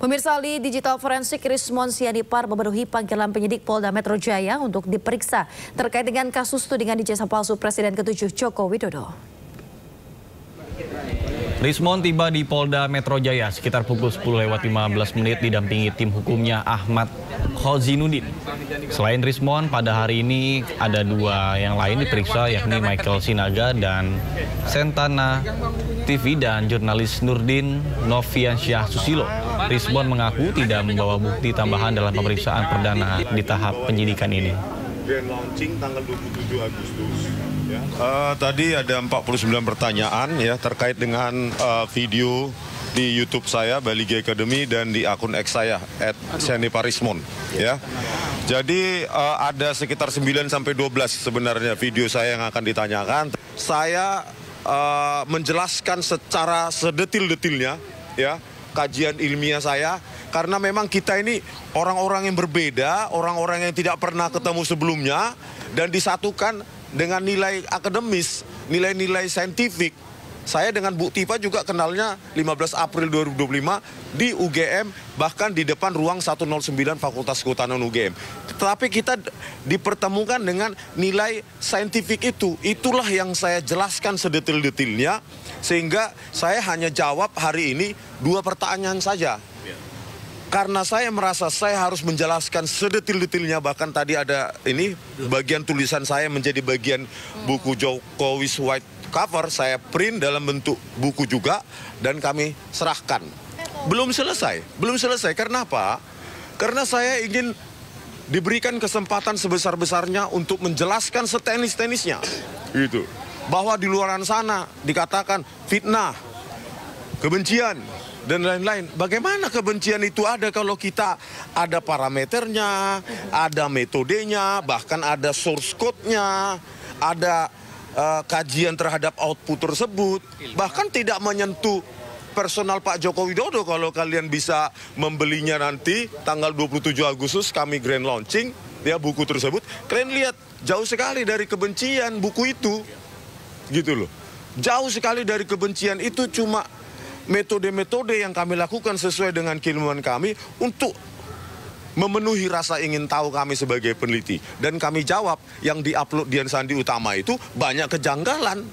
Pemirsa, ahli digital forensik Rismon Sianipar memenuhi panggilan penyidik Polda Metro Jaya untuk diperiksa terkait dengan kasus tudingan ijazah palsu Presiden ke-7 Joko Widodo. Rismon tiba di Polda Metro Jaya sekitar pukul 10:15 didampingi tim hukumnya Ahmad Khozinuddin. Selain Rismon, pada hari ini ada dua yang lain diperiksa, yakni Michael Sinaga dan Sentana TV dan jurnalis Nurdin Noviansyah Susilo. Rismon mengaku tidak membawa bukti tambahan dalam pemeriksaan perdana di tahap penyidikan ini. Grand launching tanggal 27 Agustus. Ya. Tadi ada 49 pertanyaan ya terkait dengan video di YouTube saya Bali G Academy dan di akun X saya @sianiparismon ya. Jadi ada sekitar 9 sampai 12 sebenarnya video saya yang akan ditanyakan. Saya menjelaskan secara sedetil-detilnya ya kajian ilmiah saya, karena memang kita ini orang-orang yang berbeda, orang-orang yang tidak pernah ketemu sebelumnya, dan disatukan dengan nilai akademis, nilai-nilai saintifik. Saya dengan Bu Tifa juga kenalnya 15 April 2025 di UGM, bahkan di depan ruang 109 Fakultas Kehutanan UGM. Tetapi kita dipertemukan dengan nilai saintifik itu. Itulah yang saya jelaskan sedetil-detilnya, sehingga saya hanya jawab hari ini 2 pertanyaan saja. Karena saya merasa saya harus menjelaskan sedetil-detilnya, bahkan tadi ada ini bagian tulisan saya menjadi bagian buku Jokowi's White Cover, saya print dalam bentuk buku juga dan kami serahkan. Belum selesai. Karena apa? Karena saya ingin diberikan kesempatan sebesar-besarnya untuk menjelaskan setenis-tenisnya. Gitu. Bahwa di luar sana dikatakan fitnah, kebencian, dan lain-lain. Bagaimana kebencian itu ada kalau kita ada parameternya, ada metodenya, bahkan ada source code-nya, ada kajian terhadap output tersebut, bahkan tidak menyentuh personal Pak Joko Widodo. Kalau kalian bisa membelinya nanti tanggal 27 Agustus kami grand launching ya buku tersebut, kalian lihat jauh sekali dari kebencian buku itu, gitu loh. Jauh sekali dari kebencian itu, cuma metode-metode yang kami lakukan sesuai dengan keilmuan kami untuk memenuhi rasa ingin tahu kami sebagai peneliti. Dan kami jawab yang diupload Dian Sandi Utama itu banyak kejanggalan.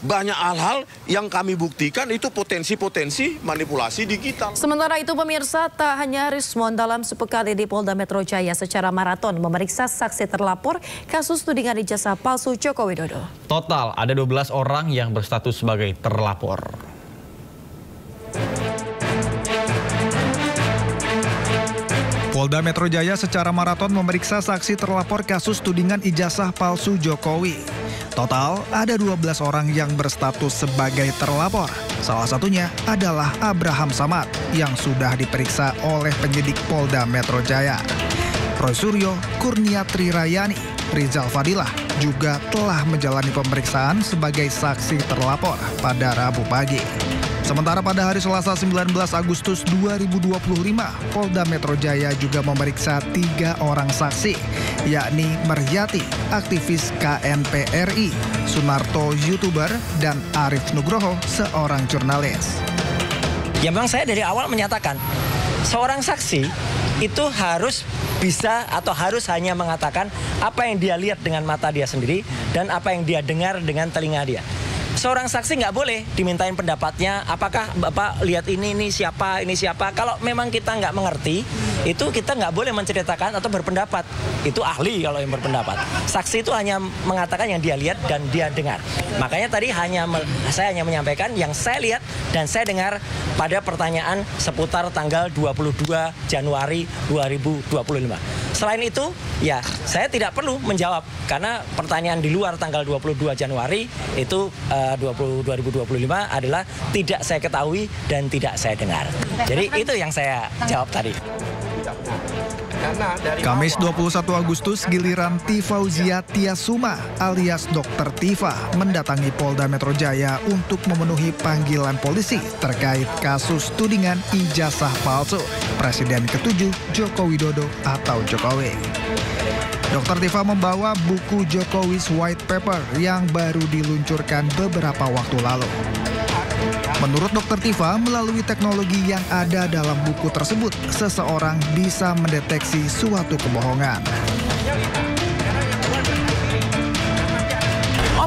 Banyak hal-hal yang kami buktikan itu potensi-potensi manipulasi digital. Sementara itu pemirsa, tak hanya Rismon dalam sepekan di Polda Metro Jaya secara maraton memeriksa saksi terlapor kasus tudingan ijazah palsu Joko Widodo. Total ada 12 orang yang berstatus sebagai terlapor. Polda Metro Jaya secara maraton memeriksa saksi terlapor kasus tudingan ijazah palsu Jokowi. Total ada 12 orang yang berstatus sebagai terlapor. Salah satunya adalah Abraham Samad yang sudah diperiksa oleh penyidik Polda Metro Jaya. Roy Suryo, Kurniatri Rayani, Rizal Fadilah juga telah menjalani pemeriksaan sebagai saksi terlapor pada Rabu pagi. Sementara pada hari Selasa 19 Agustus 2025, Polda Metro Jaya juga memeriksa 3 orang saksi, yakni Meryati, aktivis KNPRI, Sunarto, YouTuber, dan Arif Nugroho, seorang jurnalis. Ya memang saya dari awal menyatakan, seorang saksi itu harus bisa atau harus hanya mengatakan apa yang dia lihat dengan mata dia sendiri dan apa yang dia dengar dengan telinga dia. Seorang saksi nggak boleh dimintain pendapatnya, apakah Bapak lihat ini siapa. Kalau memang kita nggak mengerti, itu kita nggak boleh menceritakan atau berpendapat. Itu ahli kalau yang berpendapat. Saksi itu hanya mengatakan yang dia lihat dan dia dengar. Makanya tadi saya hanya menyampaikan yang saya lihat dan saya dengar pada pertanyaan seputar tanggal 22 Januari 2025. Selain itu, ya saya tidak perlu menjawab karena pertanyaan di luar tanggal 22 Januari itu 2025 adalah tidak saya ketahui dan tidak saya dengar. Jadi itu yang saya jawab tadi. Kamis 21 Agustus, giliran Tifauzia Tiasuma alias Dr. Tifa mendatangi Polda Metro Jaya untuk memenuhi panggilan polisi terkait kasus tudingan ijazah palsu Presiden ke-7 Joko Widodo atau Jokowi. Dr. Tifa membawa buku Jokowi's White Paper yang baru diluncurkan beberapa waktu lalu. Menurut Dr. Tifa, melalui teknologi yang ada dalam buku tersebut, seseorang bisa mendeteksi suatu kebohongan.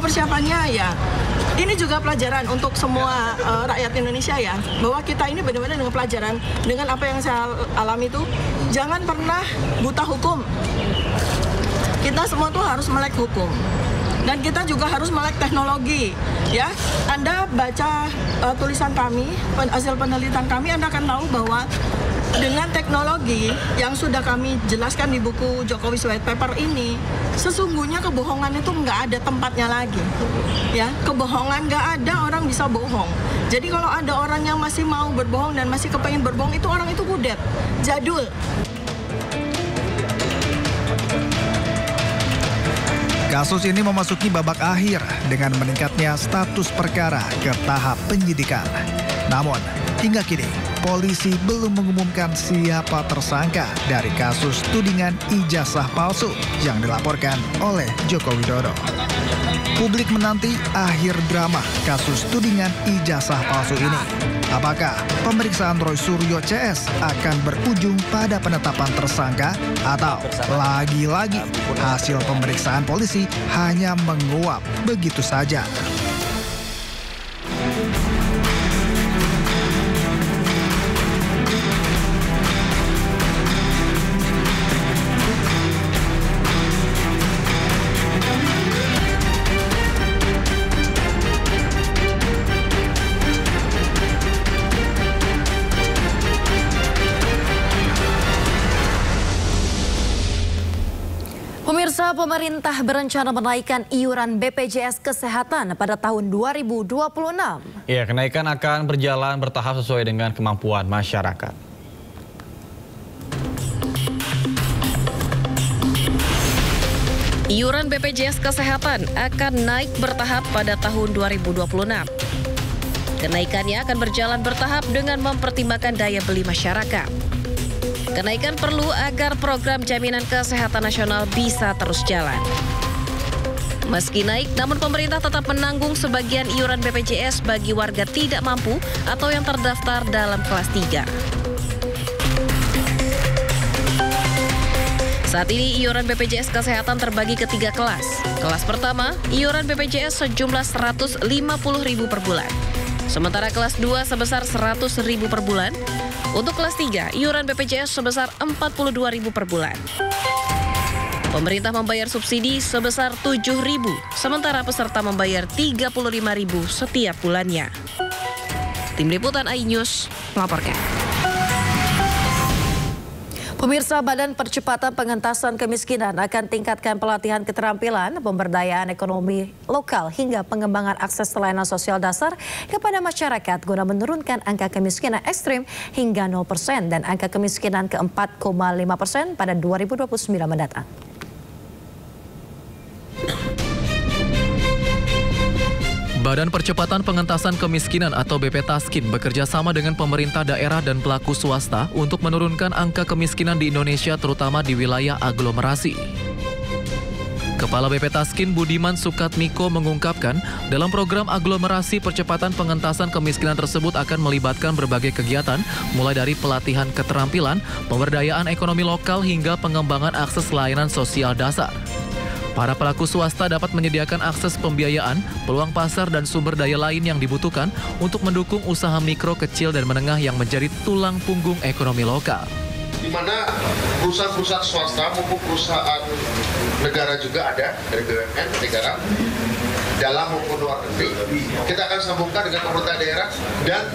Persiapannya ya, ini juga pelajaran untuk semua rakyat Indonesia ya, bahwa kita ini benar-benar dengan pelajaran, dengan apa yang saya alami itu, jangan pernah buta hukum. Kita semua tuh harus melek hukum. Dan kita juga harus melek teknologi, ya. Anda baca tulisan kami, hasil penelitian kami, Anda akan tahu bahwa dengan teknologi yang sudah kami jelaskan di buku Jokowi's White Paper ini, sesungguhnya kebohongan itu nggak ada tempatnya lagi. Ya, kebohongan nggak ada, orang bisa bohong. Jadi kalau ada orang yang masih mau berbohong dan masih kepengen berbohong, itu orang itu kudet, jadul. Kasus ini memasuki babak akhir dengan meningkatnya status perkara ke tahap penyidikan. Namun, hingga kini, polisi belum mengumumkan siapa tersangka dari kasus tudingan ijazah palsu yang dilaporkan oleh Joko Widodo. Publik menanti akhir drama kasus tudingan ijazah palsu ini. Apakah pemeriksaan Roy Suryo CS akan berujung pada penetapan tersangka atau lagi-lagi hasil pemeriksaan polisi hanya menguap begitu saja? Pemirsa, pemerintah berencana menaikkan iuran BPJS Kesehatan pada tahun 2026. Ya, kenaikan akan berjalan bertahap sesuai dengan kemampuan masyarakat. Iuran BPJS Kesehatan akan naik bertahap pada tahun 2026. Kenaikannya akan berjalan bertahap dengan mempertimbangkan daya beli masyarakat. Kenaikan perlu agar program jaminan kesehatan nasional bisa terus jalan. Meski naik, namun pemerintah tetap menanggung sebagian iuran BPJS bagi warga tidak mampu atau yang terdaftar dalam kelas 3. Saat ini iuran BPJS Kesehatan terbagi ke 3 kelas. Kelas pertama, iuran BPJS sejumlah Rp150.000 per bulan. Sementara kelas 2 sebesar Rp100.000 per bulan. Untuk kelas 3, iuran BPJS sebesar Rp42.000 per bulan. Pemerintah membayar subsidi sebesar Rp7.000, sementara peserta membayar Rp35.000 setiap bulannya. Tim Liputan iNews melaporkan. Pemirsa, Badan Percepatan Pengentasan Kemiskinan akan tingkatkan pelatihan keterampilan, pemberdayaan ekonomi lokal hingga pengembangan akses layanan sosial dasar kepada masyarakat guna menurunkan angka kemiskinan ekstrim hingga 0% dan angka kemiskinan ke 4,5% pada 2029 mendatang. Badan Percepatan Pengentasan Kemiskinan atau BP Taskin bekerja sama dengan pemerintah daerah dan pelaku swasta untuk menurunkan angka kemiskinan di Indonesia terutama di wilayah aglomerasi. Kepala BP Taskin Budiman Sukatmiko mengungkapkan, dalam program aglomerasi percepatan pengentasan kemiskinan tersebut akan melibatkan berbagai kegiatan, mulai dari pelatihan keterampilan, pemberdayaan ekonomi lokal hingga pengembangan akses layanan sosial dasar. Para pelaku swasta dapat menyediakan akses pembiayaan, peluang pasar dan sumber daya lain yang dibutuhkan untuk mendukung usaha mikro, kecil, dan menengah yang menjadi tulang punggung ekonomi lokal. Di mana perusahaan-perusahaan swasta maupun perusahaan negara juga ada dari BUMN negara dalam maupun luar negeri. Kita akan sambungkan dengan pemerintah daerah dan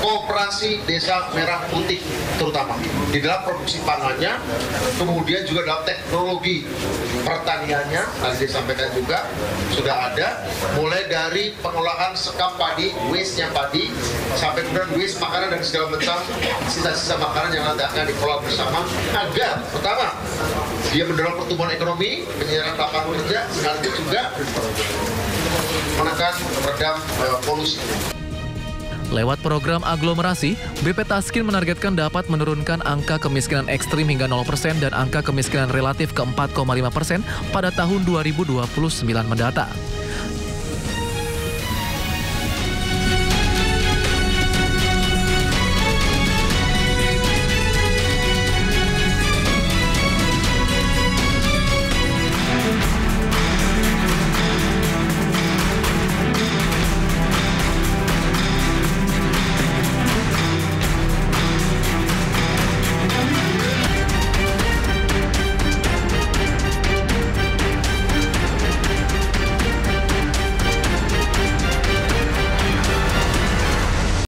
Koperasi Desa Merah Putih terutama di dalam produksi pangannya, kemudian juga dalam teknologi pertaniannya. Nanti disampaikan juga sudah ada, mulai dari pengolahan sekam padi, waste-nya padi, sampai kemudian waste makanan dan segala macam sisa-sisa makanan yang nanti akan dikelola bersama agar pertama dia mendorong pertumbuhan ekonomi, penyerapan lapangan kerja, sekaligus juga menekan meredam polusi. Lewat program aglomerasi, BP Taskin menargetkan dapat menurunkan angka kemiskinan ekstrim hingga 0% dan angka kemiskinan relatif ke 4,5% pada tahun 2029 mendatang.